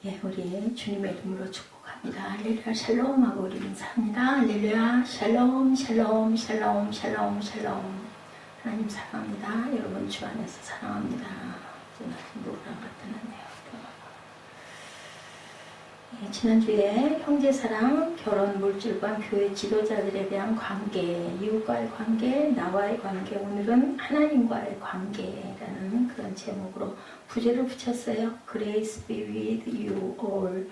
예, 우리 주님의 이름으로 축복합니다. 할렐루야 샬롬 하고 우리 인사합니다. 할렐루야 샬롬 샬롬 샬롬 샬롬 샬롬. 하나님 사랑합니다. 여러분 주 안에서 사랑합니다. 저는 노랑 같은 한데요. 예, 지난주에 형제사랑, 결혼 물질과 교회 지도자들에 대한 관계, 이웃과의 관계, 나와의 관계, 오늘은 하나님과의 관계라는 그런 제목으로 부제를 붙였어요. Grace be with you all.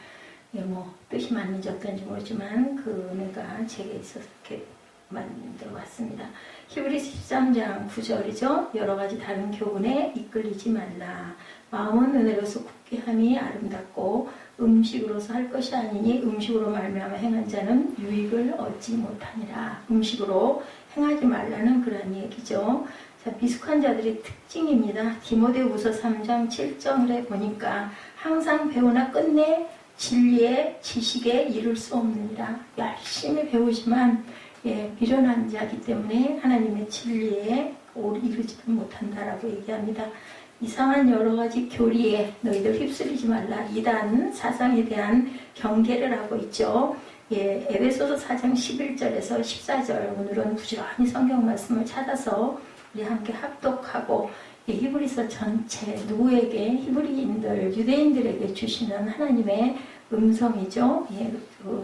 예, 뜻이 맞는지 어떤지 모르지만 그 은혜가 제게 있어서 이렇게 만들어 왔습니다. 히브리서 13장 9절이죠. 여러 가지 다른 교훈에 이끌리지 말라. 마음은 은혜로서 굳게 함이 아름답고 음식으로서 할 것이 아니니 음식으로 말미암아 행한 자는 유익을 얻지 못하니라. 음식으로 행하지 말라는 그런 얘기죠. 자, 미숙한 자들의 특징입니다. 디모데후서 3장 7절에 보니까 항상 배우나 끝내 진리의 지식에 이를 수 없느니라. 열심히 배우지만 미련한 자이기 때문에 하나님의 진리에 이르지도 못한다라고 얘기합니다. 이상한 여러 가지 교리에 너희들 휩쓸리지 말라. 이단 사상에 대한 경계를 하고 있죠. 에베소서 4장 11절에서 14절, 오늘은 부지런히 성경 말씀을 찾아서 우리 함께 합독하고 히브리서 전체 누구에게? 히브리인들, 유대인들에게 주시는 하나님의 음성이죠.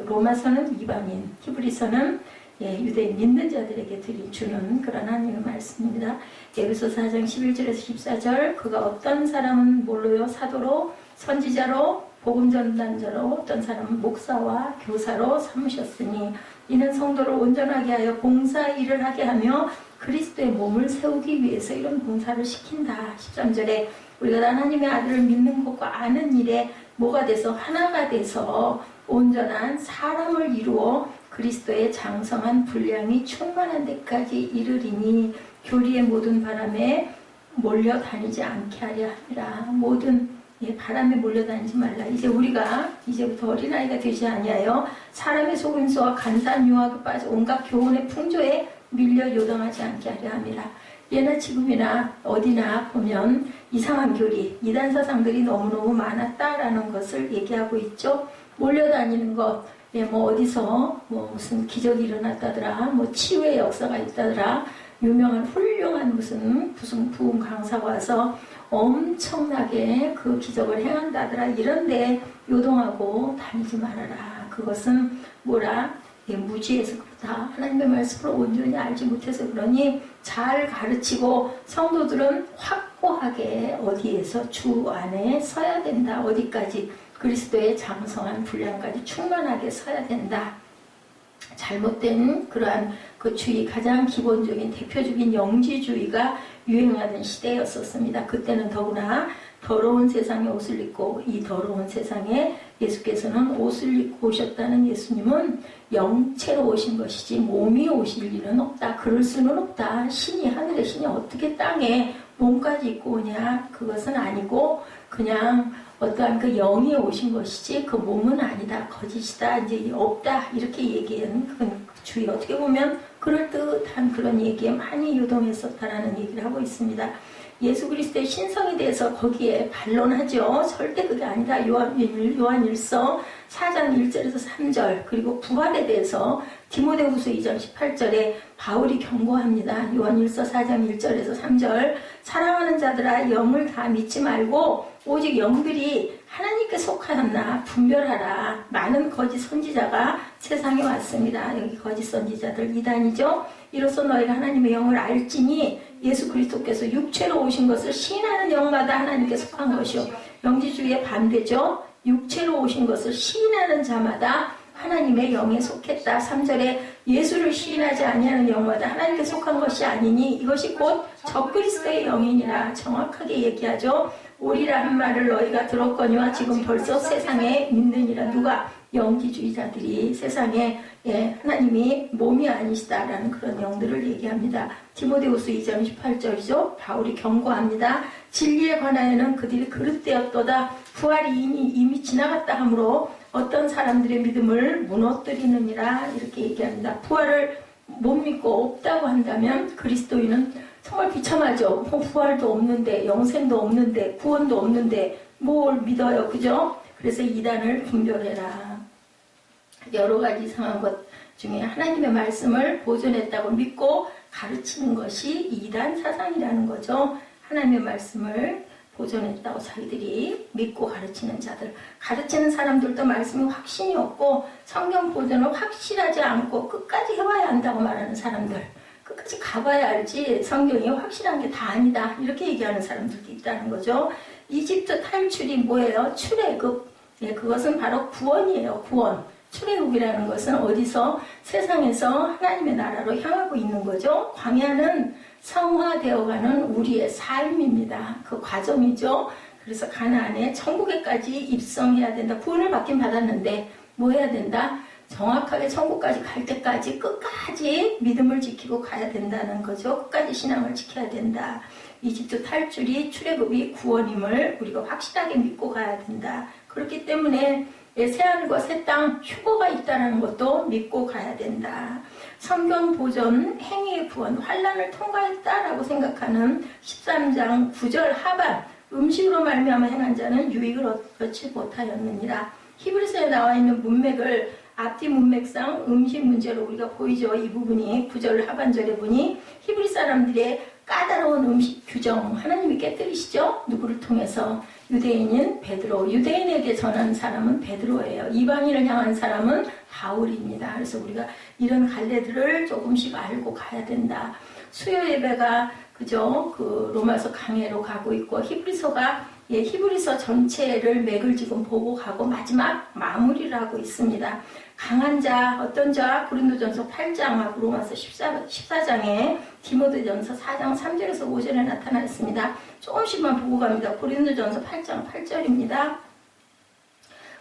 로마서는 이방인, 히브리서는 유대인 믿는 자들에게 주는 그런 하나님의 말씀입니다. 에베소 4장 11절에서 14절, 그가 어떤 사람은 뭘로요? 사도로, 선지자로, 복음 전단자로, 어떤 사람은 목사와 교사로 삼으셨으니 이는 성도를 온전하게 하여 봉사 일을 하게 하며 그리스도의 몸을 세우기 위해서 이런 봉사를 시킨다. 13절에 우리가 하나님의 아들을 믿는 것과 아는 일에 뭐가 돼서 하나가 돼서 온전한 사람을 이루어 그리스도의 장성한 분량이 충만한 데까지 이르리니 교리의 모든 바람에 몰려다니지 않게 하려 함이라. 모든 바람에 몰려다니지 말라. 이제 우리가 이제부터 어린아이가 되지 아니하여 사람의 속임수와 간사한 유혹에 빠져 온갖 교훈의 풍조에 밀려 요동하지 않게 하려 함이라. 예나 지금이나 어디나 보면 이상한 교리, 이단 사상들이 너무너무 많았다라는 것을 얘기하고 있죠. 몰려다니는 것, 어디서 무슨 기적이 일어났다더라, 치유의 역사가 있다더라, 유명한 훌륭한 무슨 부흥 강사가 와서 엄청나게 그 기적을 행한다더라, 이런데 요동하고 다니지 말아라. 그것은 뭐라? 무지해서 그렇다. 하나님의 말씀을 온전히 알지 못해서 그러니 잘 가르치고 성도들은 확고하게 어디에서 주 안에 서야 된다. 어디까지? 그리스도의 장성한 분량까지 충만하게 서야 된다. 잘못된 그러한 그 주의, 가장 기본적인 대표적인 영지주의가 유행하던 시대였었습니다. 그때는 더구나 더러운 세상에 옷을 입고, 이 더러운 세상에 예수께서는 옷을 입고 오셨다는 예수님은 영체로 오신 것이지 몸이 오실 일은 없다. 그럴 수는 없다. 신이, 하늘의 신이 어떻게 땅에 몸까지 입고 오냐? 그것은 아니고 그냥 어떠한 그 영이 오신 것이지 그 몸은 아니다. 거짓이다. 이제 없다. 이렇게 얘기하는 그건 주의, 어떻게 보면 그럴듯한 그런 얘기에 많이 유동했었다라는 얘기를 하고 있습니다. 예수 그리스도의 신성에 대해서 거기에 반론하죠. 절대 그게 아니다. 요한일서 4장 1절에서 3절, 그리고 부활에 대해서 디모데후서 2장 18절에 바울이 경고합니다. 요한일서 4장 1절에서 3절, 사랑하는 자들아 영을 다 믿지 말고 오직 영들이 하나님께 속하였나 분별하라. 많은 거짓 선지자가 세상에 왔습니다. 여기 거짓 선지자들 이단이죠. 이로써 너희가 하나님의 영을 알지니 예수 그리스도께서 육체로 오신 것을 시인하는 영마다 하나님께 속한 것이요. 영지주의의 반대죠. 육체로 오신 것을 시인하는 자마다 하나님의 영에 속했다. 3절에 예수를 시인하지 아니하는 영마다 하나님께 속한 것이 아니니 이것이 곧 적그리스도의 영이니라. 정확하게 얘기하죠. 오리라 한 말을 너희가 들었거니와 지금 벌써 세상에 믿느니라. 누가? 영지주의자들이 세상에 하나님이 몸이 아니시다라는 그런 영들을 얘기합니다. 디모데후서 2장 18절이죠. 바울이 경고합니다. 진리에 관하여는 그들이 그릇되었도다. 부활이 이미 지나갔다 하므로 어떤 사람들의 믿음을 무너뜨리느니라. 이렇게 얘기합니다. 부활을 못 믿고 없다고 한다면 그리스도인은 정말 비참하죠. 부활도 없는데, 영생도 없는데, 구원도 없는데 뭘 믿어요, 그죠? 그래서 이단을 분별해라. 여러 가지 이상한 것 중에 하나님의 말씀을 보존했다고 믿고 가르치는 것이 이단 사상이라는 거죠. 하나님의 말씀을 보존했다고 자기들이 믿고 가르치는 자들, 가르치는 사람들도 말씀이 확신이 없고 성경 보존을 확실하지 않고 끝까지 해와야 한다고 말하는 사람들, 끝까지 가봐야 알지 성경이 확실한 게 다 아니다 이렇게 얘기하는 사람들도 있다는 거죠. 이집트 탈출이 뭐예요? 출애굽. 예, 그것은 바로 구원이에요. 구원. 출애굽이라는 것은 어디서 세상에서 하나님의 나라로 향하고 있는 거죠. 광야는 성화되어가는 우리의 삶입니다. 그 과정이죠. 그래서 가나안에 천국에까지 입성해야 된다. 구원을 받긴 받았는데 뭐 해야 된다? 정확하게 천국까지 갈 때까지 끝까지 믿음을 지키고 가야 된다는 거죠. 끝까지 신앙을 지켜야 된다. 이집트 탈출이 출애굽이 구원임을 우리가 확실하게 믿고 가야 된다. 그렇기 때문에 새하늘과 새 땅 휴거가 있다는 것도 믿고 가야 된다. 성경 보존, 행위의 구원, 환난을 통과했다라고 생각하는 13장 9절 하반, 음식으로 말미암아 행한 자는 유익을 얻지 못하였느니라. 히브리서에 나와 있는 문맥을 앞뒤 문맥상 음식 문제로 우리가 보이죠. 이 부분이 9절 하반절에 보니 히브리 사람들의 까다로운 음식 규정 하나님이 깨뜨리시죠. 누구를 통해서? 유대인인 베드로, 유대인에게 전한 사람은 베드로예요. 이방인을 향한 사람은 바울입니다. 그래서 우리가 이런 갈래들을 조금씩 알고 가야 된다. 수요 예배가 그죠? 그 로마서 강해로 가고 있고 히브리서가 히브리서 전체를 맥을 지금 보고 가고 마지막 마무리를 하고 있습니다. 강한 자, 어떤 자? 고린도전서 8장하고 로마서 14장에 디모데전서 4장 3절에서 5절에 나타나 있습니다. 조금씩만 보고 갑니다. 고린도전서 8장 8절입니다.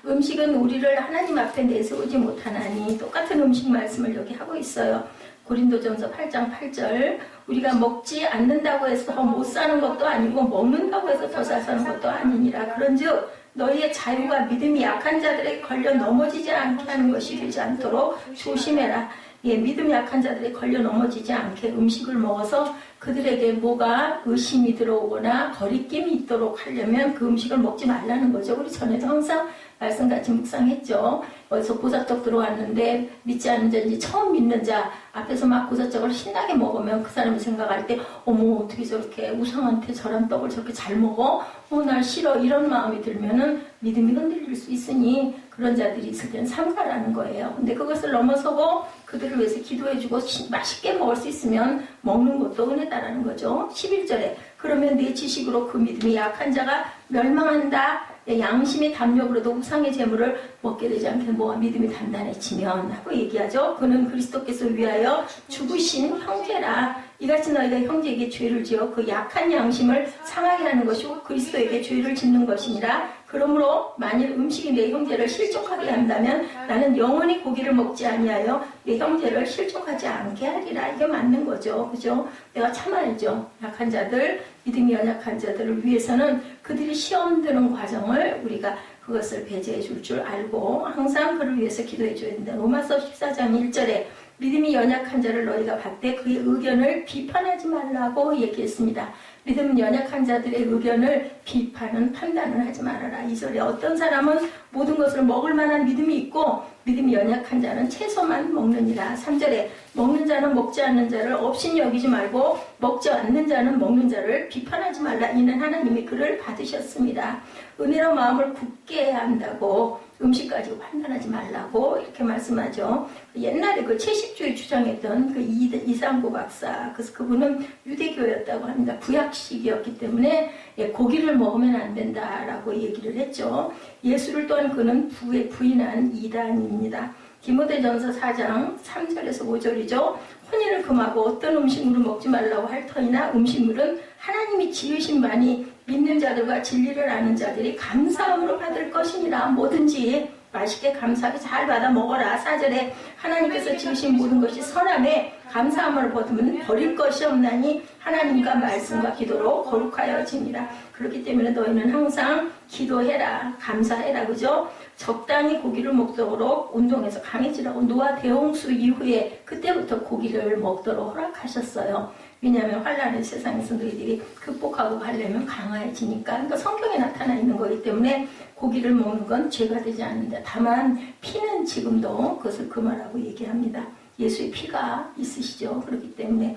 음식은 우리를 하나님 앞에 내세우지 못하나니 똑같은 음식 말씀을 여기 하고 있어요. 고린도전서 8장 8절 우리가 먹지 않는다고 해서 더 못 사는 것도 아니고 먹는다고 해서 더 잘 사는 것도 아니니라. 그런즉 너희의 자유가 믿음이 약한 자들에게 걸려 넘어지지 않게 하는 것이 되지 않도록 조심해라. 믿음이 약한 자들에게 걸려 넘어지지 않게 음식을 먹어서 그들에게 뭐가 의심이 들어오거나 거리낌이 있도록 하려면 그 음식을 먹지 말라는 거죠. 우리 전에도 항상 말씀같이 묵상했죠. 어디서 고사떡 들어왔는데 믿지 않는 자인지 처음 믿는 자 앞에서 막 고사떡을 신나게 먹으면 그 사람이 생각할 때 어머 어떻게 저렇게 우상한테 저런 떡을 저렇게 잘 먹어? 날 싫어 이런 마음이 들면은 믿음이 흔들릴 수 있으니 그런 자들이 있을 때는 삼가라는 거예요. 근데 그것을 넘어서고 그들을 위해서 기도해주고 맛있게 먹을 수 있으면 먹는 것도 은혜다라는 거죠. 11절에 그러면 내 지식으로 그 믿음이 약한 자가 멸망한다. 양심이 담력으로도 우상의 재물을 먹게 되지 않게 뭐가 믿음이 단단해지면 하고 얘기하죠. 그는 그리스도께서 위하여 죽으신 형제라. 이같이 너희가 형제에게 죄를 지어 그 약한 양심을 상하게 하는 것이고 그리스도에게 죄를 짓는 것이니라. 그러므로 만일 음식이 내 형제를 실족하게 한다면 나는 영원히 고기를 먹지 아니하여 내 형제를 실족하지 않게 하리라. 이게 맞는 거죠. 그죠? 내가 참아야죠. 약한 자들, 믿음이 연약한 자들을 위해서는 그들이 시험 드는 과정을 우리가 그것을 배제해 줄 알고 항상 그를 위해서 기도해 줘야 된다. 로마서 14장 1절에 믿음이 연약한 자를 너희가 봤되 그의 의견을 비판하지 말라고 얘기했습니다. 믿음 연약한 자들의 의견을 비판은 판단을 하지 말아라. 2절에 어떤 사람은 모든 것을 먹을 만한 믿음이 있고 믿음이 연약한 자는 채소만 먹느니라. 3절에 먹는 자는 먹지 않는 자를 업신 여기지 말고 먹지 않는 자는 먹는 자를 비판하지 말라. 이는 하나님이 그를 받으셨습니다. 은혜로 마음을 굳게 해야 한다고 음식 가지고 판단하지 말라고 이렇게 말씀하죠. 옛날에 그 채식주의 주장했던 그 이상구 박사, 그래서 그분은 유대교였다고 합니다. 구약식이었기 때문에 고기를 먹으면 안 된다라고 얘기를 했죠. 예수를 또한 그는 부인한 이단입니다. 디모데전서 4장 3절에서 5절이죠. 혼인을 금하고 어떤 음식물을 먹지 말라고 할 터이나 음식물은 하나님이 지으신 바니 믿는 자들과 진리를 아는 자들이 감사함으로 받을 것이니라. 뭐든지 맛있게 감사하게 잘 받아 먹어라. 4절에 하나님께서 지으신 모든 것이 선함에 감사함을 받으면 버릴 것이 없나니 하나님과 말씀과 기도로 거룩하여지니라. 그렇기 때문에 너희는 항상 기도해라. 감사해라. 그죠? 적당히 고기를 먹도록 운동해서 강해지라고 노아 대홍수 이후에 그때부터 고기를 먹도록 허락하셨어요. 왜냐하면 환란의 세상에서 너희들이 극복하고 가려면 강해지니까. 그러니까 성경에 나타나 있는 거기 때문에 고기를 먹는 건 죄가 되지 않는다. 다만 피는 지금도 그것을 금하라고 얘기합니다. 예수의 피가 있으시죠. 그렇기 때문에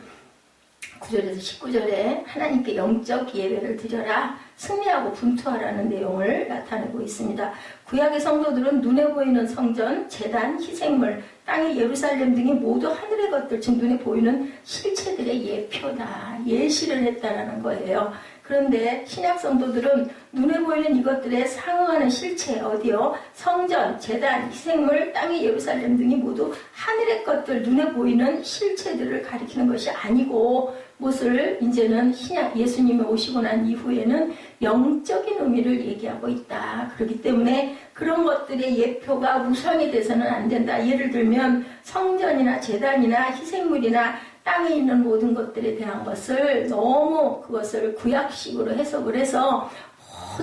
9절에서 19절에 하나님께 영적 예배를 드려라, 승리하고 분투하라는 내용을 나타내고 있습니다. 구약의 성도들은 눈에 보이는 성전, 제단, 희생물, 땅의 예루살렘 등이 모두 하늘의 것들, 즉 눈에 보이는 실체들의 예표다, 예시를 했다라는 거예요. 그런데 신약 성도들은 눈에 보이는 이것들에 상응하는 실체, 어디요? 성전, 제단, 희생물, 땅의 예루살렘 등이 모두 하늘의 것들, 눈에 보이는 실체들을 가리키는 것이 아니고, 무엇을 이제는 신약 예수님이 오시고 난 이후에는 영적인 의미를 얘기하고 있다. 그렇기 때문에 그런 것들의 예표가 우상이 돼서는 안 된다. 예를 들면 성전이나 제단이나 희생물이나 땅에 있는 모든 것들에 대한 것을 너무 그것을 구약식으로 해석을 해서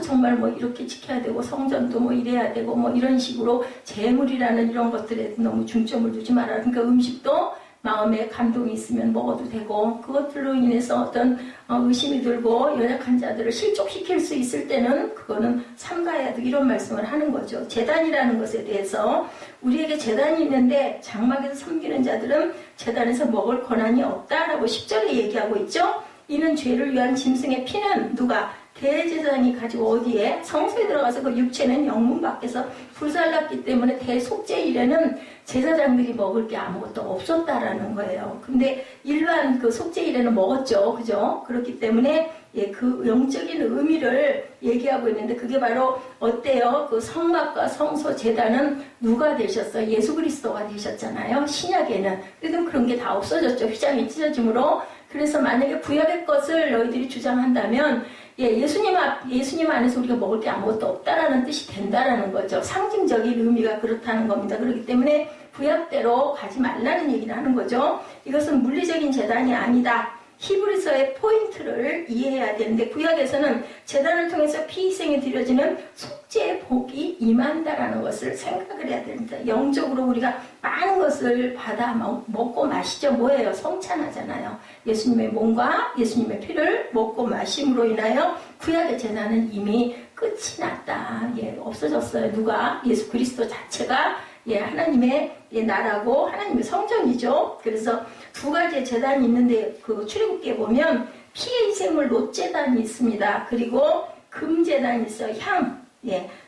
정말 뭐 이렇게 지켜야 되고 성전도 뭐 이래야 되고 뭐 이런 식으로 재물이라는 이런 것들에 너무 중점을 두지 마라. 그러니까 음식도 마음에 감동이 있으면 먹어도 되고, 그것들로 인해서 어떤 의심이 들고 연약한 자들을 실족시킬 수 있을 때는 그거는 삼가해야 돼, 이런 말씀을 하는 거죠. 제단이라는 것에 대해서 우리에게 제단이 있는데 장막에서 섬기는 자들은 제단에서 먹을 권한이 없다라고 10절에 얘기하고 있죠. 이는 죄를 위한 짐승의 피는 누가? 대제사장이 가지고 어디에? 성소에 들어가서 그 육체는 영문 밖에서 불살랐기 때문에 대속죄일에는 제사장들이 먹을 게 아무것도 없었다라는 거예요. 근데 일반 그 속죄일에는 먹었죠. 그죠? 그렇기 때문에 그 영적인 의미를 얘기하고 있는데, 그게 바로 어때요? 그 성막과 성소 제단은 누가 되셨어요? 예수 그리스도가 되셨잖아요. 신약에는. 그래도 그런 게 다 없어졌죠. 휘장이 찢어짐으로. 그래서 만약에 구약의 것을 너희들이 주장한다면 예수님 안에서 우리가 먹을 게 아무것도 없다라는 뜻이 된다라는 거죠. 상징적인 의미가 그렇다는 겁니다. 그렇기 때문에 구약대로 가지 말라는 얘기를 하는 거죠. 이것은 물리적인 제단이 아니다. 히브리서의 포인트를 이해해야 되는데, 구약에서는 제단을 통해서 피희생이 드려지는 속죄의 복이 임한다라는 것을 생각을 해야 됩니다. 영적으로 우리가 많은 것을 받아 먹고 마시죠. 뭐예요? 성찬하잖아요. 예수님의 몸과 예수님의 피를 먹고 마심으로 인하여 구약의 제단은 이미 끝이 났다. 없어졌어요. 누가? 예수 그리스도 자체가 하나님의 나라고 하나님의 성전이죠. 그래서 두 가지의 제단이 있는데, 그 출애굽기에 보면 피의 희생물 롯제단이 있습니다. 그리고 금제단이 있어요. 향.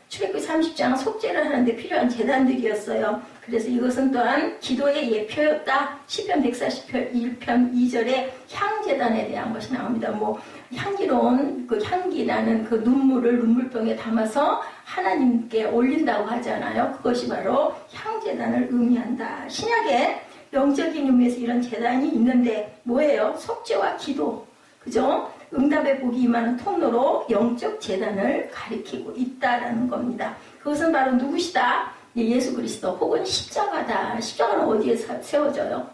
출애굽기 30장 속죄를 하는데 필요한 제단들이었어요. 그래서 이것은 또한 기도의 예표였다. 시편 141편 2절에 향제단에 대한 것이 나옵니다. 뭐 향기로운 그 향기 나는 그 눈물을 눈물병에 담아서 하나님께 올린다고 하잖아요. 그것이 바로 향제단을 의미한다. 신약에 영적인 의미에서 이런 제단이 있는데 뭐예요? 속죄와 기도. 그죠? 응답의 복이 임하는 통로로 영적 제단을 가리키고 있다라는 겁니다. 그것은 바로 누구시다? 예수 그리스도 혹은 십자가다. 십자가는 어디에 세워져요?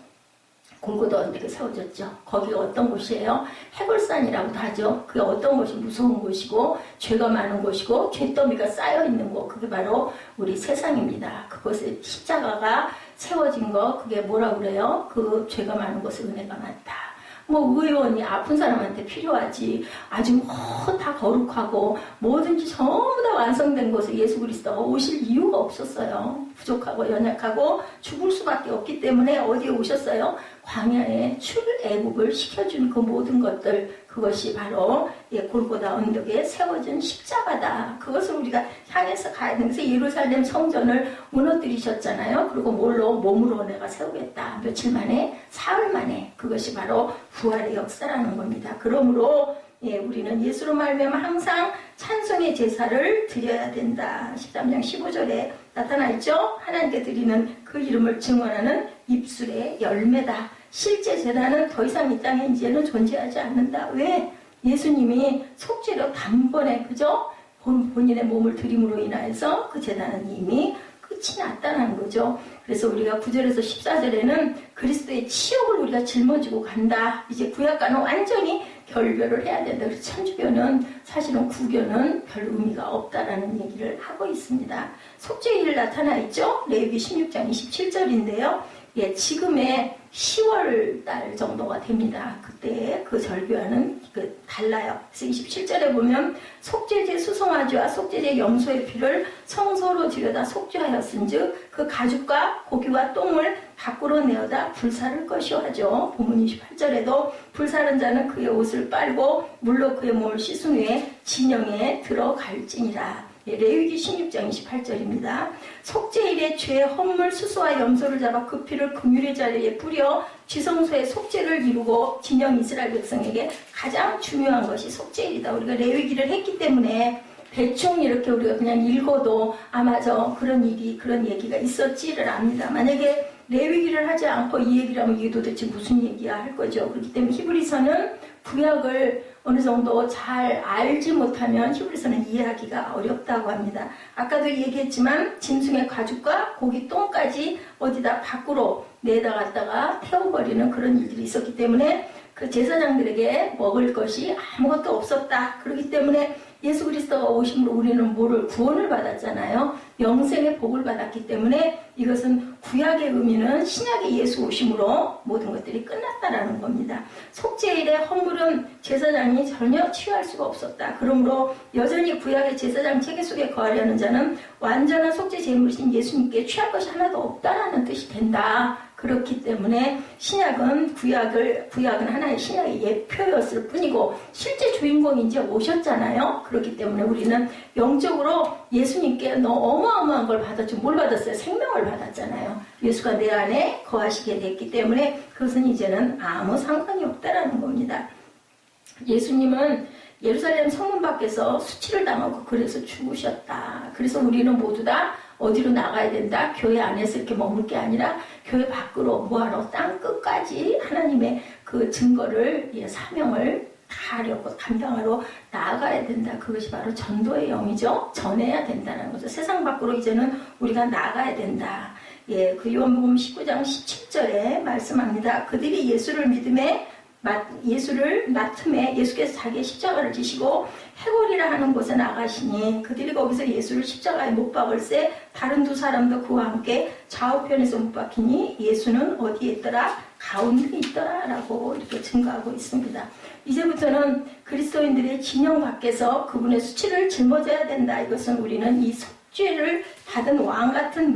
골고다 언덕에 세워졌죠. 거기가 어떤 곳이에요? 해골산이라고도 하죠. 그게 어떤 곳이 무서운 곳이고 죄가 많은 곳이고 죄더미가 쌓여있는 곳, 그게 바로 우리 세상입니다. 그곳에 십자가가 세워진 거, 그게 뭐라 그래요? 그 죄가 많은 곳에 은혜가 많다. 뭐 의원이 아픈 사람한테 필요하지. 아주 다 거룩하고 뭐든지 전부 다 완성된 곳에 예수 그리스도가 오실 이유가 없었어요. 부족하고 연약하고 죽을 수밖에 없기 때문에 어디에 오셨어요? 광야에 출애굽을 시켜준 그 모든 것들, 그것이 바로 골고다 언덕에 세워진 십자가다. 그것을 우리가 향해서 가야 되는, 그래서 예루살렘 성전을 무너뜨리셨잖아요. 그리고 뭘로? 몸으로 내가 세우겠다. 며칠 만에, 사흘 만에. 그것이 바로 부활의 역사라는 겁니다. 그러므로 우리는 예수로 말미암아 항상 찬송의 제사를 드려야 된다. 13장 15절에 나타나 있죠. 하나님께 드리는 그 이름을 증언하는 입술의 열매다. 실제 제단은 더 이상 이 땅에 이제는 존재하지 않는다. 왜? 예수님이 속죄로 단번에, 그죠? 본인의 몸을 드림으로 인하여서 그 제단은 이미 끝이 났다는 거죠. 그래서 우리가 9절에서 14절에는 그리스도의 치욕을 우리가 짊어지고 간다. 이제 구약과는 완전히 결별을 해야 된다. 그래서 천주교는 사실은 구교는 별 의미가 없다라는 얘기를 하고 있습니다. 속죄일 나타나 있죠? 레위기 16장 27절인데요. 예, 지금의 10월 달 정도가 됩니다. 그때 그 절기와는 달라요. 그래서 27절에 보면 속죄제 수송아지와 속죄제 염소의 피를 성소로 들여다 속죄하였은즉 그 가죽과 고기와 똥을 밖으로 내어다 불사를 것이요 하죠. 본문 28절에도 불사른 자는 그의 옷을 빨고 물로 그의 몸을 씻은 후에 진영에 들어갈지니라. 예, 레위기 16장 28절입니다. 속죄일에 죄의 헌물 수소와 염소를 잡아 그 피를 금유리 자리에 뿌려 지성소의 속죄를 이루고 진영 이스라엘 백성에게 가장 중요한 것이 속죄일이다. 우리가 레위기를 했기 때문에 대충 이렇게 우리가 그냥 읽어도 아마 그런 일이 그런 얘기가 있었지를 압니다. 만약에 레위기를 하지 않고 이 얘기를 하면 이게 도대체 무슨 얘기야 할 거죠. 그렇기 때문에 히브리서는 구약을 어느 정도 잘 알지 못하면 히브리서는 이해하기가 어렵다고 합니다. 아까도 얘기했지만 짐승의 가죽과 고기 똥까지 어디다 밖으로 내다 갔다가 태워버리는 그런 일들이 있었기 때문에 그 제사장들에게 먹을 것이 아무것도 없었다. 그렇기 때문에 예수 그리스도가 오심으로 우리는 구원을 받았잖아요. 영생의 복을 받았기 때문에 이것은 구약의 의미는 신약의 예수 오심으로 모든 것들이 끝났다라는 겁니다. 속죄일의 헌물은 제사장이 전혀 취할 수가 없었다. 그러므로 여전히 구약의 제사장 체계 속에 거하려는 자는 완전한 속죄 제물이신 예수님께 취할 것이 하나도 없다라는 뜻이 된다. 그렇기 때문에 구약은 하나의 신약의 예표였을 뿐이고 실제 주인공이 이제 오셨잖아요. 그렇기 때문에 우리는 영적으로 예수님께 어마어마한 걸 받았죠. 뭘 받았어요? 생명을 받았잖아요. 예수가 내 안에 거하시게 됐기 때문에 그것은 이제는 아무 상관이 없다라는 겁니다. 예수님은 예루살렘 성문 밖에서 수치를 당하고 그래서 죽으셨다. 그래서 우리는 모두 다 어디로 나가야 된다? 교회 안에서 이렇게 머물 게 아니라 교회 밖으로 뭐하러 땅 끝까지 하나님의 그 증거를, 사명을 다하려고 감당하러 나아가야 된다. 그것이 바로 전도의 영이죠. 전해야 된다는 거죠. 세상 밖으로 이제는 우리가 나가야 된다. 예, 그 요한복음 19장 17절에 말씀합니다. 그들이 예수를 맡음에 예수께서 자기의 십자가를 지시고 해골이라 하는 곳에 나가시니 그들이 거기서 예수를 십자가에 못 박을새 다른 두 사람도 그와 함께 좌우편에서 못 박히니 예수는 어디에 있더라? 가운데 있더라 라고 이렇게 증거하고 있습니다. 이제부터는 그리스도인들의 진영 밖에서 그분의 수치를 짊어져야 된다. 이것은 우리는 이 속죄를 받은 왕같은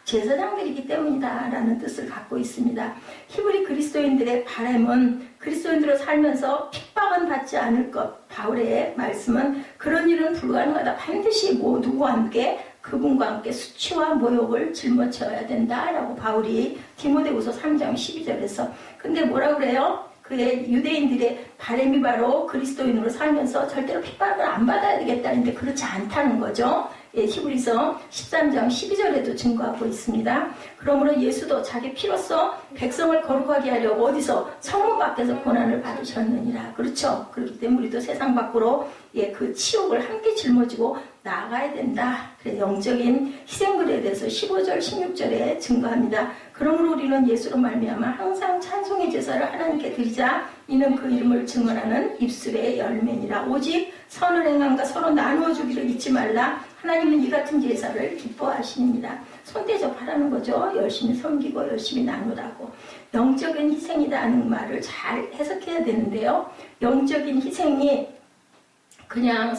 제사장들이기 때문이다 라는 뜻을 갖고 있습니다. 히브리 그리스도인들의 바람은 그리스도인들로 살면서 핍박은 받지 않을 것. 바울의 말씀은 그런 일은 불가능하다. 반드시 누구와 함께 그분과 함께 수치와 모욕을 짊어져야 된다라고 바울이 디모데후서 3장 12절에서 근데 뭐라 그래요? 그의 유대인들의 바람이 바로 그리스도인으로 살면서 절대로 핍박을 안 받아야 되겠다는데 그렇지 않다는 거죠. 예, 히브리서 13장 12절에도 증거하고 있습니다. 그러므로 예수도 자기 피로써 백성을 거룩하게 하려고 어디서 성문 밖에서 고난을 받으셨느니라. 그렇죠. 그렇기 때문에 우리도 세상 밖으로 그 치욕을 함께 짊어지고 나아가야 된다. 그래서 영적인 희생글에 대해서 15절 16절에 증거합니다. 그러므로 우리는 예수로 말미암아 항상 찬송의 제사를 하나님께 드리자. 이는 그 이름을 증언하는 입술의 열매니라. 오직 선을 행함과 서로 나누어 주기를 잊지 말라. 하나님은 이 같은 제사를 기뻐하시느니라. 손대접하라는 거죠. 열심히 섬기고 열심히 나누라고. 영적인 희생이라는 말을 잘 해석해야 되는데요. 영적인 희생이 그냥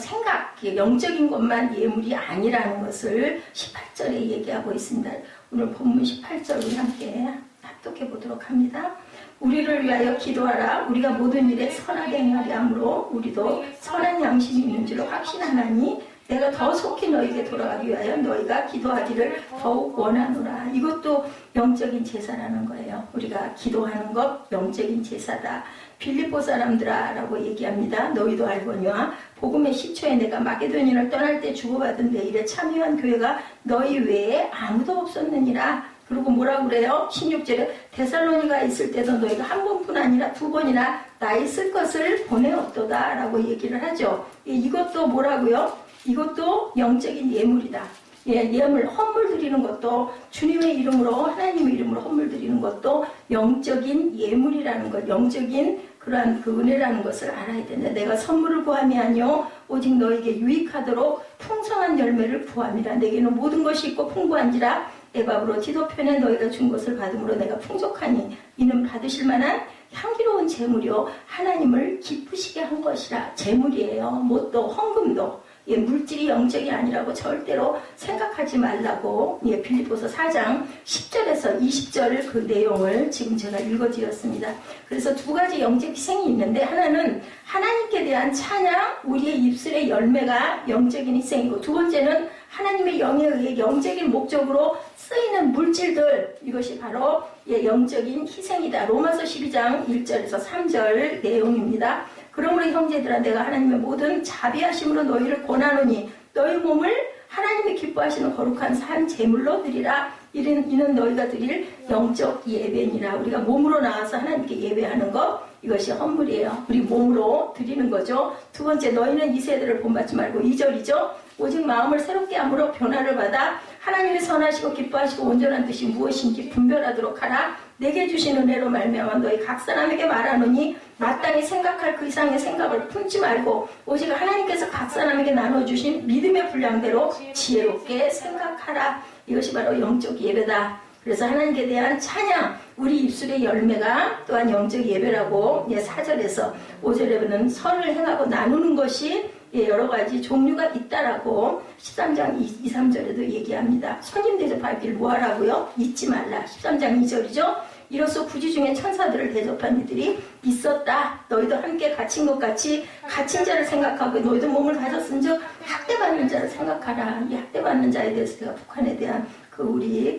영적인 것만 예물이 아니라는 것을 18절에 얘기하고 있습니다. 오늘 본문 18절 우리 함께 합독해 보도록 합니다. 우리를 위하여 기도하라. 우리가 모든 일에 선하게 행하게 하므로 우리도 선한 양심이 있는 줄 확신하나니 내가 더 속히 너에게 돌아가기 위하여 너희가 기도하기를 더욱 원하노라. 이것도 영적인 제사라는 거예요. 우리가 기도하는 것 영적인 제사다. 빌립보 사람들아 라고 얘기합니다. 너희도 알거니와 복음의 시초에 내가 마게도니아를 떠날 때 주고받은 내 일에 참여한 교회가 너희 외에 아무도 없었느니라. 그리고 뭐라고 그래요? 16절에 데살로니가 있을 때도 너희가 한 번뿐 아니라 두 번이나 나 있을 것을 보내었도다 라고 얘기를 하죠. 이것도 뭐라고요? 이것도 영적인 예물이다. 예물, 헌물 드리는 것도 주님의 이름으로 하나님의 이름으로 헌물 드리는 것도 영적인 예물이라는 것, 영적인 그러한 그 은혜라는 것을 알아야 된다. 내가 선물을 구함이 아니요 오직 너에게 유익하도록 풍성한 열매를 구함이라. 내게는 모든 것이 있고 풍부한지라 애밥으로 디도편에 너희가 준 것을 받음으로 내가 풍족하니 이는 받으실 만한 향기로운 제물이요 하나님을 기쁘시게 한 것이라. 제물이에요. 뭣도 헌금도. 예, 물질이 영적이 아니라고 절대로 생각하지 말라고. 예, 빌립보서 4장 10절에서 20절 그 내용을 지금 제가 읽어드렸습니다. 그래서 두 가지 영적 희생이 있는데, 하나는 하나님께 대한 찬양, 우리의 입술의 열매가 영적인 희생이고, 두 번째는 하나님의 영에 의해 영적인 목적으로 쓰이는 물질들, 이것이 바로 예, 영적인 희생이다. 로마서 12장 1절에서 3절 내용입니다. 그러므로 형제들아, 내가 하나님의 모든 자비하심으로 너희를 권하노니 너희 몸을 하나님이 기뻐하시는 거룩한 산 제물로 드리라. 이는 너희가 드릴 영적 예배니라. 우리가 몸으로 나와서 하나님께 예배하는 것, 이것이 헌물이에요. 우리 몸으로 드리는 거죠. 두 번째, 너희는 이 세대를 본받지 말고, 2절이죠. 오직 마음을 새롭게 함으로 변화를 받아 하나님의 선하시고 기뻐하시고 온전한 뜻이 무엇인지 분별하도록 하라. 내게 주신 은혜로 말미암아 너희 각 사람에게 말하노니 마땅히 생각할 그 이상의 생각을 품지 말고 오직 하나님께서 각 사람에게 나눠주신 믿음의 분량대로 지혜롭게 생각하라. 이것이 바로 영적 예배다. 그래서 하나님께 대한 찬양, 우리 입술의 열매가 또한 영적 예배라고 4절에서 5절에는 선을 행하고 나누는 것이 여러 가지 종류가 있다라고 13장 2, 3절에도 얘기합니다. 손님 대접할 길 뭐하라고요? 잊지 말라. 13장 2절이죠. 이로써 구지 중에 천사들을 대접한 이들이 있었다. 너희도 함께 갇힌 것 같이 갇힌 자를 생각하고 너희도 몸을 가졌은 즉 학대받는 자를 생각하라. 이 학대받는 자에 대해서 제가 북한에 대한 우리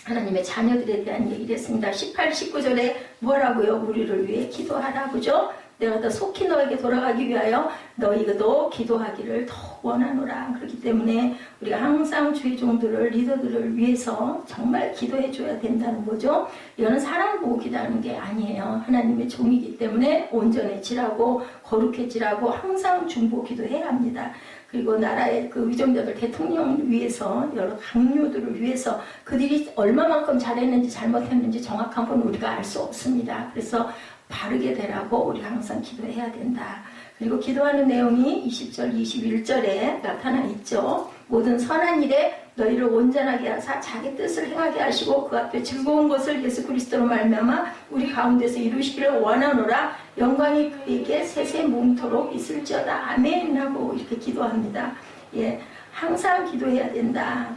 하나님의 자녀들에 대한 얘기를 했습니다. 18, 19절에 뭐라고요? 우리를 위해 기도하라. 그죠? 내가 더 속히 너에게 돌아가기 위하여 너희도 기도하기를 더 원하노라. 그렇기 때문에 우리가 항상 주의 종들을, 리더들을 위해서 정말 기도해 줘야 된다는 거죠. 이거는 사람 보고 기도하는 게 아니에요. 하나님의 종이기 때문에 온전해지라고 거룩해지라고 항상 중보 기도해야 합니다. 그리고 나라의 위정자들, 대통령을 위해서, 여러 강요들을 위해서 그들이 얼마만큼 잘했는지 잘못했는지 정확한 건 우리가 알 수 없습니다. 그래서 바르게 되라고 우리가 항상 기도해야 된다. 그리고 기도하는 내용이 20절, 21절에 나타나 있죠. 모든 선한 일에 너희를 온전하게 하사 자기 뜻을 행하게 하시고 그 앞에 즐거운 것을 예수 그리스도로 말미암아 우리 가운데서 이루시기를 원하노라. 영광이 그에게 세세뭉토록 있을지어다. 아멘 하고 이렇게 기도합니다. 예, 항상 기도해야 된다.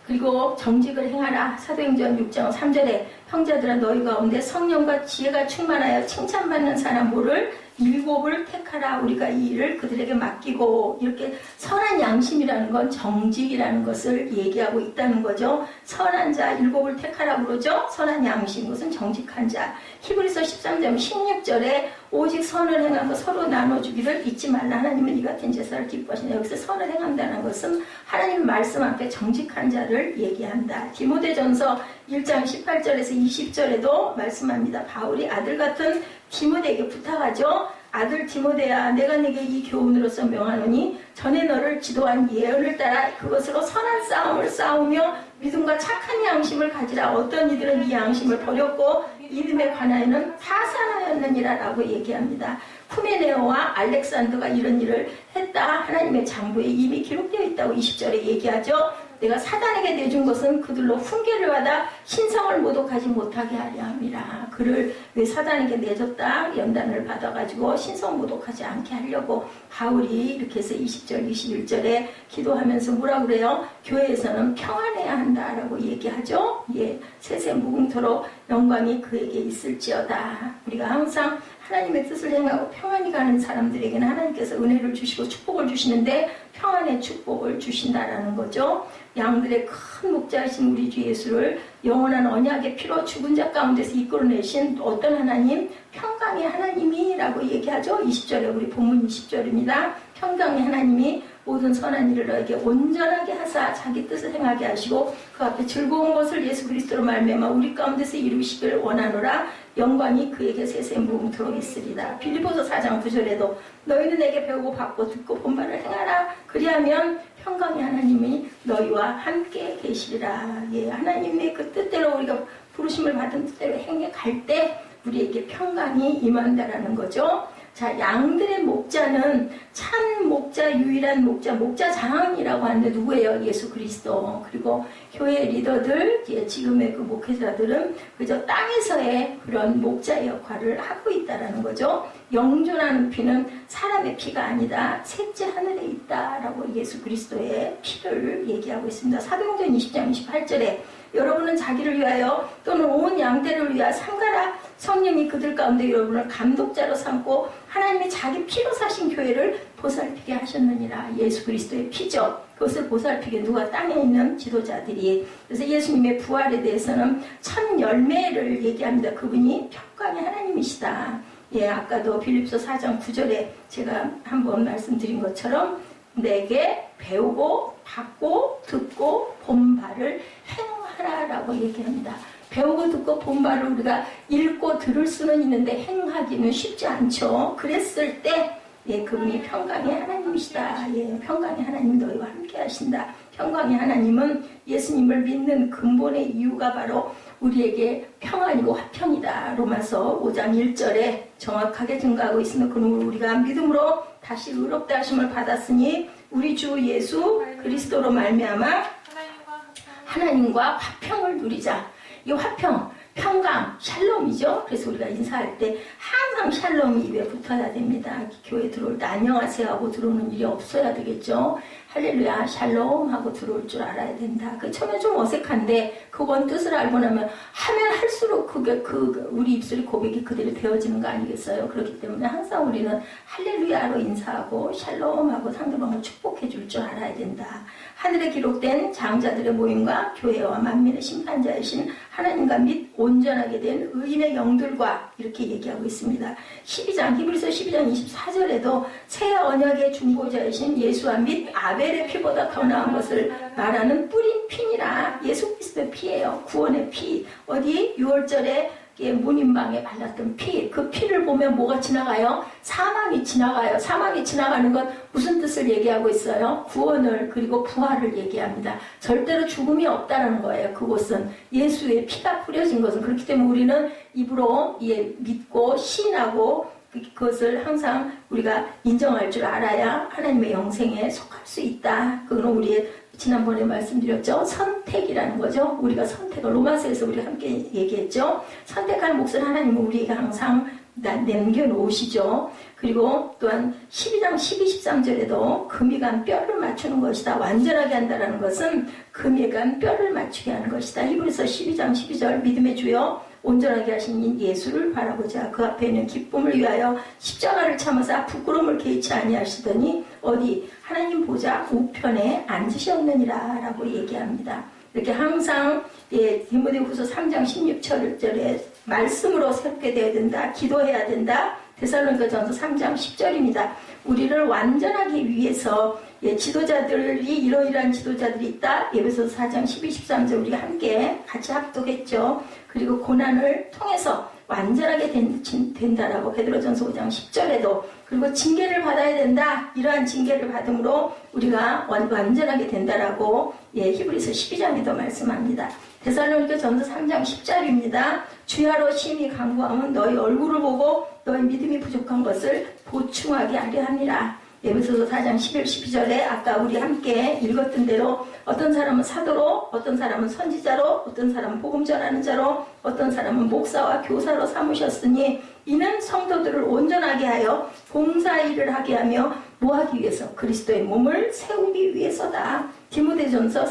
그리고 정직을 행하라. 사도행전 6장 3절에 형제들아 너희 가운데 성령과 지혜가 충만하여 칭찬받는 사람 모를 7을 택하라. 우리가 이 일을 그들에게 맡기고, 이렇게 선한 양심이라는 건 정직이라는 것을 얘기하고 있다는 거죠. 선한 자 7을 택하라고 그러죠. 선한 양심, 그것은 정직한 자. 히브리서 13장 16절에 오직 선을 행하고 서로 나눠주기를 잊지 말라. 하나님은 이 같은 제사를 기뻐하시네. 여기서 선을 행한다는 것은 하나님 말씀 앞에 정직한 자를 얘기한다. 디모데전서 1장 18절에서 20절에도 말씀합니다. 바울이 아들 같은 디모데에게 부탁하죠. 아들 디모데야, 내가 네게 이 교훈으로서 명하노니 전에 너를 지도한 예언을 따라 그것으로 선한 싸움을 싸우며 믿음과 착한 양심을 가지라. 어떤 이들은 이 양심을 버렸고 믿음에 관하여는 파산하였느니라 라고 얘기합니다. 후메네오와 알렉산더가 이런 일을 했다. 하나님의 장부에 이미 기록되어 있다고 20절에 얘기하죠. 내가 사단에게 내준 것은 그들로 훈계를 받아 신성을 모독하지 못하게 하려 함이라. 그를 왜 사단에게 내줬다? 연단을 받아가지고 신성 모독하지 않게 하려고 바울이 이렇게 해서 20절, 21절에 기도하면서 뭐라 그래요? 교회에서는 평안해야 한다라고 얘기하죠. 예, 세세무궁토록 영광이 그에게 있을지어다. 우리가 항상 하나님의 뜻을 행하고 평안히 가는 사람들에게는 하나님께서 은혜를 주시고 축복을 주시는데 평안의 축복을 주신다라는 거죠. 양들의 큰 목자이신 우리 주 예수를 영원한 언약의 피로 죽은 자 가운데서 이끌어내신 어떤 하나님? 평강의 하나님이라고 얘기하죠. 20절에 우리 본문 20절입니다. 평강의 하나님이 모든 선한 일을 너에게 온전하게 하사 자기 뜻을 행하게 하시고 그 앞에 즐거운 것을 예수 그리스도로 말미암아 우리 가운데서 이루시기를 원하노라. 영광이 그에게 세세무궁토록 있으리다. 빌립보서 4장 9절에도 너희는 내게 배우고 받고 듣고 본 바를 행하라. 그리하면 평강의 하나님이 너희와 함께 계시리라. 예, 하나님의 그 뜻대로 우리가 부르심을 받은 뜻대로 행해 갈 때 우리에게 평강이 임한다라는 거죠. 자, 양들의 목자는 참 목자, 유일한 목자장이라고 하는데 누구예요? 예수 그리스도. 그리고 교회 리더들, 지금의 그 목회자들은 그저 땅에서의 그런 목자의 역할을 하고 있다라는 거죠. 영존하는 피는 사람의 피가 아니다. 셋째 하늘에 있다라고 예수 그리스도의 피를 얘기하고 있습니다. 사도행전 20장 28절에 여러분은 자기를 위하여 또는 온 양떼를 위하여 삼가라. 성령이 그들 가운데 여러분을 감독자로 삼고 하나님이 자기 피로 사신 교회를 보살피게 하셨느니라. 예수 그리스도의 피죠. 그것을 보살피게 누가 땅에 있는 지도자들이. 그래서 예수님의 부활에 대해서는 첫 열매를 얘기합니다. 그분이 평강의 하나님이시다. 예, 아까도 빌립서 4장 9절에 제가 한번 말씀드린 것처럼 내게 배우고 받고 듣고 본바를 행하라라고 얘기합니다. 배우고 듣고 본바를 우리가 읽고 들을 수는 있는데 행하기는 쉽지 않죠. 그랬을 때 그분이 평강의 하나님이시다. 평강의 하나님 너희와 함께 하신다. 평강의 하나님은 예수님을 믿는 근본의 이유가 바로 우리에게 평안이고 화평이다. 로마서 5장 1절에 정확하게 증가하고 있으며 그러므로 우리가 믿음으로 다시 의롭다 하심을 받았으니 우리 주 예수 그리스도로 말미암아 하나님과 화평을 누리자. 이 화평, 평강, 샬롬이죠. 그래서 우리가 인사할 때 항상 샬롬이 입에 붙어야 됩니다. 교회 들어올 때 안녕하세요 하고 들어오는 일이 없어야 되겠죠. 할렐루야 샬롬 하고 들어올 줄 알아야 된다. 그 처음에 좀 어색한데 그건 뜻을 알고 나면 하면 할수록 그게 우리 입술의 고백이 그대로 되어지는 거 아니겠어요? 그렇기 때문에 항상 우리는 할렐루야로 인사하고 샬롬 하고 상대방을 축복해 줄 줄 알아야 된다. 하늘에 기록된 장자들의 모임과 교회와 만민의 심판자이신 하나님과 및 온전하게 된 의인의 영들과 이렇게 얘기하고 있습니다. 히브리서 12장 24절에도 새 언약의 중보자이신 예수와 및 아벨의 피보다 더 나은 것을 말하는 뿌린 피니라. 예수 그리스도의 피예요. 구원의 피. 어디 6월절에 문인방에 발랐던 피, 그 피를 보면 뭐가 지나가요? 사망이 지나가요. 사망이 지나가는 건 무슨 뜻을 얘기하고 있어요? 구원을, 그리고 부활을 얘기합니다. 절대로 죽음이 없다는 거예요. 그곳은 예수의 피가 뿌려진 것은. 그렇기 때문에 우리는 입으로 믿고 시인하고 그것을 항상 우리가 인정할 줄 알아야 하나님의 영생에 속할 수 있다. 그건 우리의 지난번에 말씀드렸죠. 선택이라는 거죠. 우리가 선택을 로마서에서 우리가 함께 얘기했죠. 선택할 몫을 하나님은 우리에게 항상 남겨놓으시죠. 그리고 또한 12장 12, 13절에도 금이 간 뼈를 맞추는 것이다. 완전하게 한다는 것은 금이 간 뼈를 맞추게 하는 것이다. 히브리서 12장 12절 믿음의 주여 온전하게 하신 예수를 바라보자. 그 앞에 있는 기쁨을 위하여 십자가를 참으사 부끄러움을 개의치 아니하시더니 어디 하나님 보좌 우편에 앉으셨느니라 라고 얘기합니다. 이렇게 항상 디모데후서 3장 16절에 말씀으로 새롭게 되어야 된다. 기도해야 된다. 데살로니가전서 3장 10절입니다. 우리를 완전하기 위해서 지도자들이 이러이러한 지도자들이 있다. 에베소서 4장 12, 13절 우리가 함께 같이 합독했죠. 그리고 고난을 통해서 완전하게 된다라고 베드로전서 5장 10절에도 그리고 징계를 받아야 된다. 이러한 징계를 받음으로 우리가 완전하게 된다라고 히브리서 12장에도 말씀합니다. 데살로니가전서 3장 10절입니다. 주야로 심히 간구하면 너희 얼굴을 보고 너희 믿음이 부족한 것을 보충하게 하려 함이라. 에베소서 4장 11, 12절에 아까 우리 함께 읽었던 대로 어떤 사람은 사도로, 어떤 사람은 선지자로, 어떤 사람은 복음 전하는 자로, 어떤 사람은 목사와 교사로 삼으셨으니 이는 성도들을 온전하게 하여 봉사일을 하게 하며 뭐하기 위해서? 그리스도의 몸을 세우기 위해서다. 디모데후서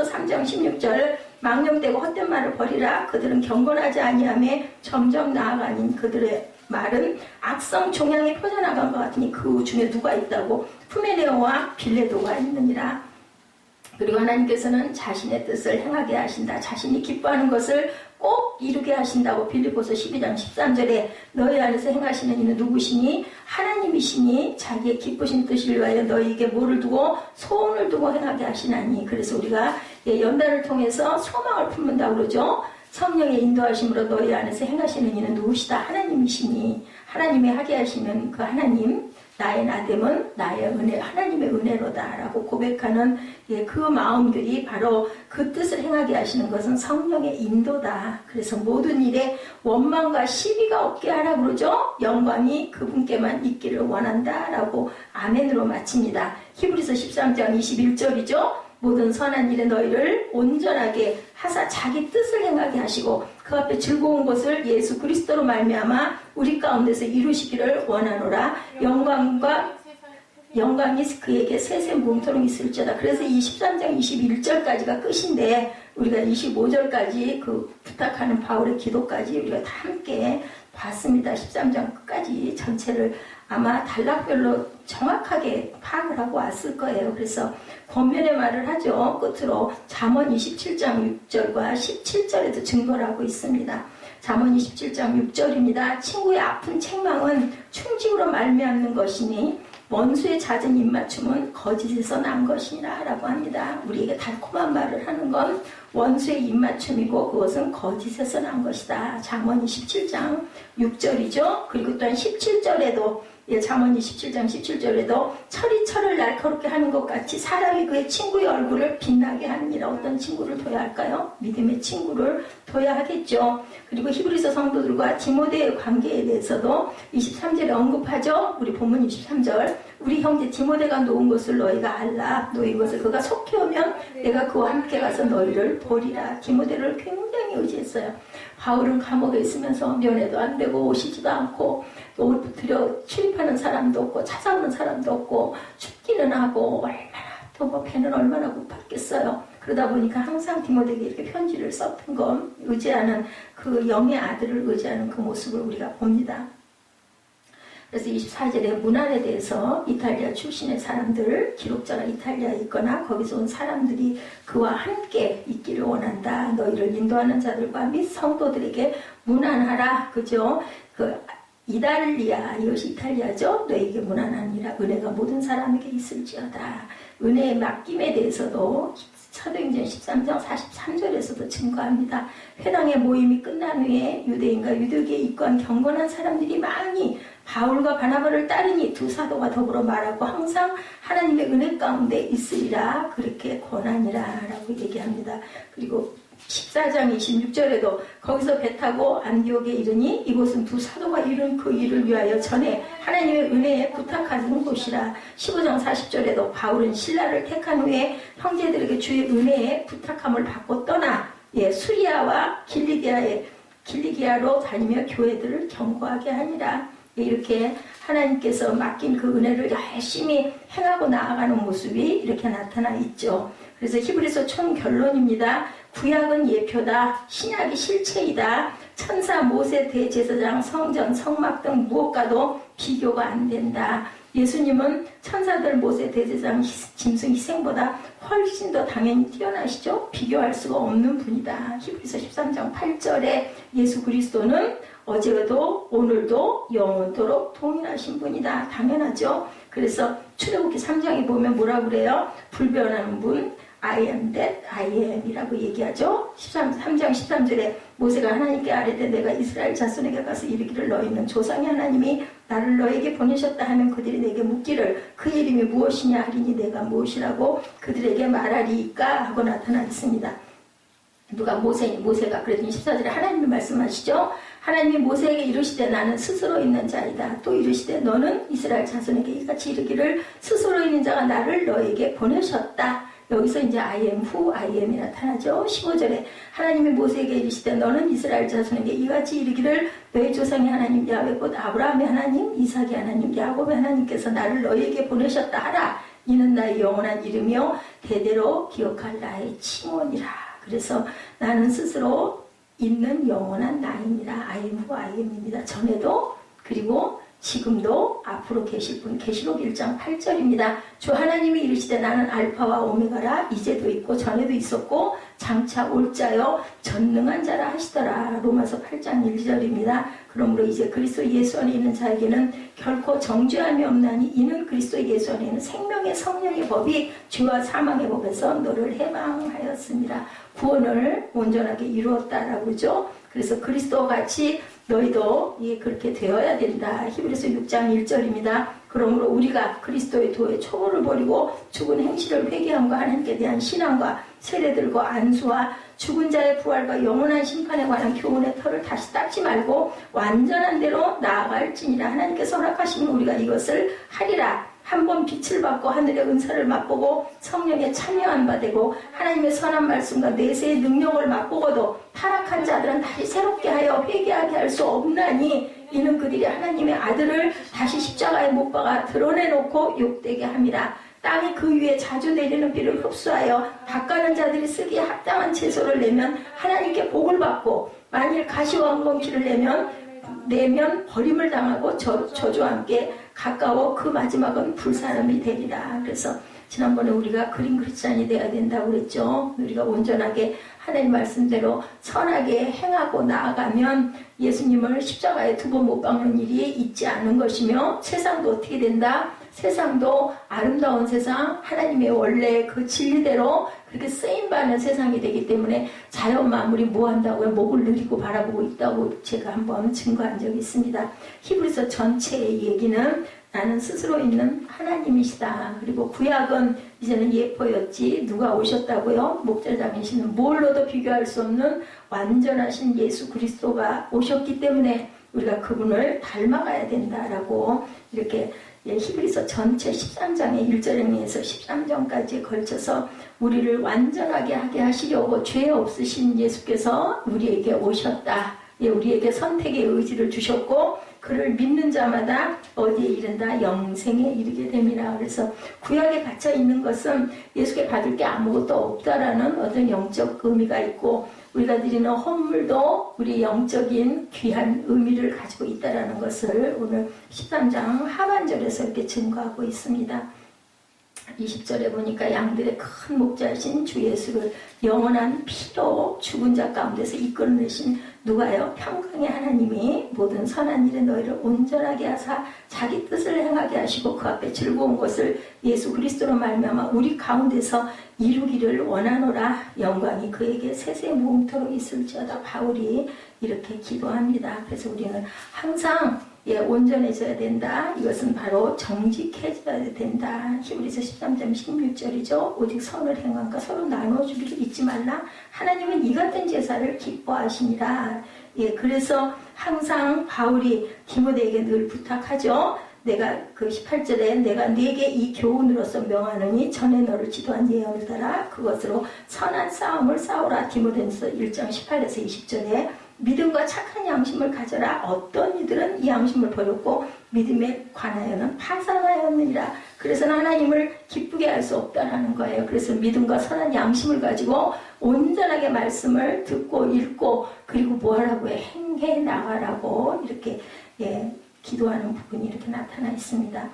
3장 16절 망령되고 헛된 말을 버리라. 그들은 경건하지 아니하며 점점 나아가는 그들의 말은 악성 종양에 퍼져나간 것 같으니 그 중에 누가 있다고? 후메네오와 빌레도가 있느니라. 그리고 하나님께서는 자신의 뜻을 행하게 하신다. 자신이 기뻐하는 것을 꼭 이루게 하신다고 빌립보서 12장 13절에 너희 안에서 행하시는 이는 누구시니? 하나님이시니 자기의 기쁘신 뜻을 위하여 너희에게 뭐를 두고? 소원을 두고 행하게 하시나니. 그래서 우리가 연단을 통해서 소망을 품는다고 그러죠. 성령의 인도하심으로 너희 안에서 행하시는 이는 누구시다? 하나님이시니. 하나님이 하게 하시는 그 하나님, 나의 나됨은 나의 은혜, 하나님의 은혜로다라고 고백하는 그 마음들이 바로 그 뜻을 행하게 하시는 것은 성령의 인도다. 그래서 모든 일에 원망과 시비가 없게 하라 그러죠. 영광이 그분께만 있기를 원한다라고 아멘으로 마칩니다. 히브리서 13장 21절이죠. 모든 선한 일에 너희를 온전하게 하사 자기 뜻을 행하게 하시고 그 앞에 즐거운 것을 예수 그리스도로 말미암아 우리 가운데서 이루시기를 원하노라. 영광이 그에게 세세 무음토록 있을지어다. 그래서 이 13장 21절까지가 끝인데 우리가 25절까지 그 부탁하는 바울의 기도까지 우리가 다 함께 봤습니다. 13장 끝까지 전체를 아마 단락별로 정확하게 파악을 하고 왔을 거예요. 그래서 권면의 말을 하죠. 끝으로 잠언 27장 6절과 17절에도 증거를 하고 있습니다. 잠언 27장 6절입니다. 친구의 아픈 책망은 충직으로 말미암는 것이니 원수의 잦은 입맞춤은 거짓에서 난 것이니라 라고 합니다. 우리에게 달콤한 말을 하는 건 원수의 입맞춤이고 그것은 거짓에서 난 것이다. 잠언 27장 6절이죠. 그리고 또한 17절에도 잠언 27장 17절에도 철이 철을 날카롭게 하는 것 같이 사람이 그의 친구의 얼굴을 빛나게 하느니라. 어떤 친구를 둬야 할까요? 믿음의 친구를 둬야 하겠죠. 그리고 히브리서 성도들과 디모데의 관계에 대해서도 23절에 언급하죠. 우리 본문 23절 우리 형제 디모데가 놓은 것을 너희가 알라. 놓인 것을 그가 속히 오면 내가 그와 함께 가서 너희를 보리라. 디모데를 굉장히 의지했어요. 바울은 감옥에 있으면서 면회도 안 되고 오시지도 않고 들여 출입하는 사람도 없고 찾아오는 사람도 없고 춥기는 하고 얼마나 또 배는 얼마나 고팠겠어요. 그러다 보니까 항상 디모데에게 이렇게 편지를 썼던 건 의지하는 그 영의 아들을 의지하는 그 모습을 우리가 봅니다. 그래서 24절에 문안에 대해서 이탈리아 출신의 사람들, 기록자가 이탈리아에 있거나 거기서 온 사람들이 그와 함께 있기를 원한다. 너희를 인도하는 자들과 및 성도들에게 문안하라. 그죠? 이달리아, 이것이 이탈리아죠? 너희에게 문안하니라. 은혜가 모든 사람에게 있을지어다. 은혜의 맡김에 대해서도 사도행전 13장 43절에서도 증거합니다. 회당의 모임이 끝난 후에 유대인과 유대교에 입고한 경건한 사람들이 많이 바울과 바나바를 따르니 두 사도가 더불어 말하고 항상 하나님의 은혜 가운데 있으리라. 그렇게 권하니라 라고 얘기합니다. 그리고 14장 26절에도 거기서 배 타고 안디옥에 이르니 이곳은 두 사도가 이룬 그 일을 위하여 전에 하나님의 은혜에 부탁하는 곳이라. 15장 40절에도 바울은 신라를 택한 후에 형제들에게 주의 은혜에 부탁함을 받고 떠나 수리아와 길리기아로 다니며 교회들을 경고하게 하니라. 이렇게 하나님께서 맡긴 그 은혜를 열심히 행하고 나아가는 모습이 이렇게 나타나 있죠. 그래서 히브리서 총 결론입니다. 구약은 예표다. 신약이 실체이다. 천사, 모세, 대제사장, 성전, 성막 등 무엇과도 비교가 안 된다. 예수님은 천사들, 모세, 대제사장, 짐승 희생보다 훨씬 더 당연히 뛰어나시죠. 비교할 수가 없는 분이다. 히브리서 13장 8절에 예수 그리스도는 어제도 오늘도 영원토록 동일하신 분이다. 당연하죠. 그래서 출애굽기 3장에 보면 뭐라 그래요? 불변하는 분 I am that I am 이라고 얘기하죠. 3장 13절에 모세가 하나님께 아뢰되 내가 이스라엘 자손에게 가서 이르기를 너희는 조상의 하나님이 나를 너에게 보내셨다 하면 그들이 내게 묻기를 그 이름이 무엇이냐 하리니 내가 무엇이라고 그들에게 말하리까 하고 나타나 있습니다. 누가 모세가 그랬더니 14절에 하나님이 말씀하시죠. 하나님이 모세에게 이르시되 나는 스스로 있는 자이다. 또 이르시되 너는 이스라엘 자손에게 이같이 이르기를 스스로 있는 자가 나를 너에게 보내셨다. 여기서 이제 I am who I am이 나타나죠. 15절에 하나님이 모세에게 이르시되 너는 이스라엘 자손에게 이같이 이르기를 너희 조상의 하나님 야훼 곧 아브라함의 하나님 이삭의 하나님 야곱의 하나님께서 나를 너희에게 보내셨다 하라. 이는 나의 영원한 이름이요 대대로 기억할 나의 칭언이라. 그래서 나는 스스로 있는 영원한 나이니라. I am who I am입니다. 전에도 그리고 지금도 앞으로 계실 분. 계시록 1장 8절입니다. 주 하나님이 이르시되 나는 알파와 오메가라. 이제도 있고 전에도 있었고 장차 올 자요 전능한 자라 하시더라. 로마서 8장 1절입니다. 그러므로 이제 그리스도 예수 안에 있는 자에게는 결코 정죄함이 없나니 이는 그리스도 예수 안에 있는 생명의 성령의 법이 죄와 사망의 법에서 너를 해방하였습니다. 구원을 온전하게 이루었다라고 그러죠. 그래서 그리스도와 같이 너희도 그렇게 되어야 된다. 히브리서 6장 1절입니다. 그러므로 우리가 그리스도의 도의 초보를 버리고 죽은 행실을 회개함과 하나님께 대한 신앙과 세례들과 안수와 죽은 자의 부활과 영원한 심판에 관한 교훈의 털을 다시 닦지 말고 완전한 대로 나아갈지니라. 하나님께서 허락하시면 우리가 이것을 하리라. 한번 빛을 받고 하늘의 은사를 맛보고 성령에 참여한 바 되고 하나님의 선한 말씀과 내세의 능력을 맛보고도 타락한 자들은 다시 새롭게 하여 회개하게 할 수 없나니 이는 그들이 하나님의 아들을 다시 십자가에 못 박아 드러내놓고 욕되게 함이라. 땅이 그 위에 자주 내리는 비를 흡수하여 닦아는 자들이 쓰기에 합당한 채소를 내면 하나님께 복을 받고 만일 가시와 엉겅퀴를 내면 버림을 당하고 저주와 함께 가까워 그 마지막은 불사름이 되리라. 그래서 지난번에 우리가 그린 크리스찬이 되어야 된다고 그랬죠. 우리가 온전하게 하나님 말씀대로 선하게 행하고 나아가면 예수님을 십자가에 2번 못 박는 일이 있지 않은 것이며 세상도 어떻게 된다? 세상도 아름다운 세상, 하나님의 원래 그 진리대로 그렇게 쓰임받는 세상이 되기 때문에 자연 만물이 뭐 한다고요? 목을 늘리고 바라보고 있다고 제가 한번 증거한 적이 있습니다. 히브리서 전체의 얘기는 나는 스스로 있는 하나님이시다. 그리고 구약은 이제는 예포였지 누가 오셨다고요? 목자장이시는 뭘로도 비교할 수 없는 완전하신 예수 그리스도가 오셨기 때문에 우리가 그분을 닮아가야 된다라고 이렇게 히브리서 전체 13장의 1절에서 13장까지 걸쳐서 우리를 완전하게 하게 하시려고 죄 없으신 예수께서 우리에게 오셨다. 우리에게 선택의 의지를 주셨고 그를 믿는 자마다 어디에 이른다? 영생에 이르게 됨이라. 그래서 구약에 갇혀 있는 것은 예수께 받을 게 아무것도 없다라는 어떤 영적 의미가 있고 우리가 드리는 헌물도 우리 영적인 귀한 의미를 가지고 있다라는 것을 오늘 13장 하반절에서 이렇게 증거하고 있습니다. 20절에 보니까 양들의 큰 목자이신 주 예수를 영원한 피로 죽은 자 가운데서 이끌어내신 누가요? 평강의 하나님이 모든 선한 일에 너희를 온전하게 하사 자기 뜻을 행하게 하시고 그 앞에 즐거운 것을 예수 그리스도로 말미암아 우리 가운데서 이루기를 원하노라. 영광이 그에게 세세 무궁토록 있을지어다. 바울이 이렇게 기도합니다. 그래서 우리는 항상 온전해져야 된다. 이것은 바로 정직해져야 된다. 히브리서 13장 16절이죠. 오직 선을 행함과 서로 나눠주기를 잊지 말라. 하나님은 이 같은 제사를 기뻐하시니라. 그래서 항상 바울이 디모데에게 늘 부탁하죠. 내가 그 18절에 내가 네게 이 교훈으로서 명하느니 전에 너를 지도한 예언을 따라 그것으로 선한 싸움을 싸우라. 디모데전서 1장 18에서 20절에 믿음과 착한 양심을 가져라. 어떤 이들은 이 양심을 버렸고 믿음에 관하여는 파산하였느니라. 그래서 하나님을 기쁘게 할 수 없다라는 거예요. 그래서 믿음과 선한 양심을 가지고 온전하게 말씀을 듣고 읽고 그리고 뭐 하라고 행해 나가라고 이렇게 기도하는 부분이 이렇게 나타나 있습니다.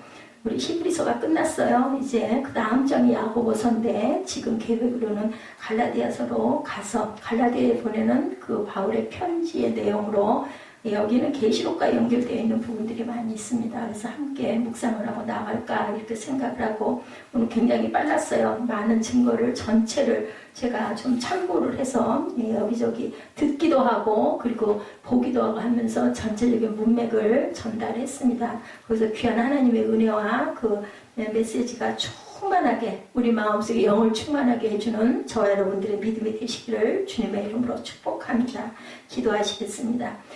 우리 히브리서가 끝났어요. 이제 그 다음 장이 야고보서인데 지금 계획으로는 갈라디아서로 가서 갈라디아에 보내는 그 바울의 편지의 내용으로 여기는 계시록과 연결되어 있는 부분들이 많이 있습니다. 그래서 함께 묵상을 하고 나갈까 이렇게 생각을 하고 오늘 굉장히 빨랐어요. 많은 증거를 전체를 제가 좀 참고를 해서 여기저기 듣기도 하고 그리고 보기도 하고 하면서 전체적인 문맥을 전달했습니다. 그래서 귀한 하나님의 은혜와 그 메시지가 충만하게 우리 마음속에 영을 충만하게 해주는 저와 여러분들의 믿음이 되시기를 주님의 이름으로 축복합니다. 기도하시겠습니다.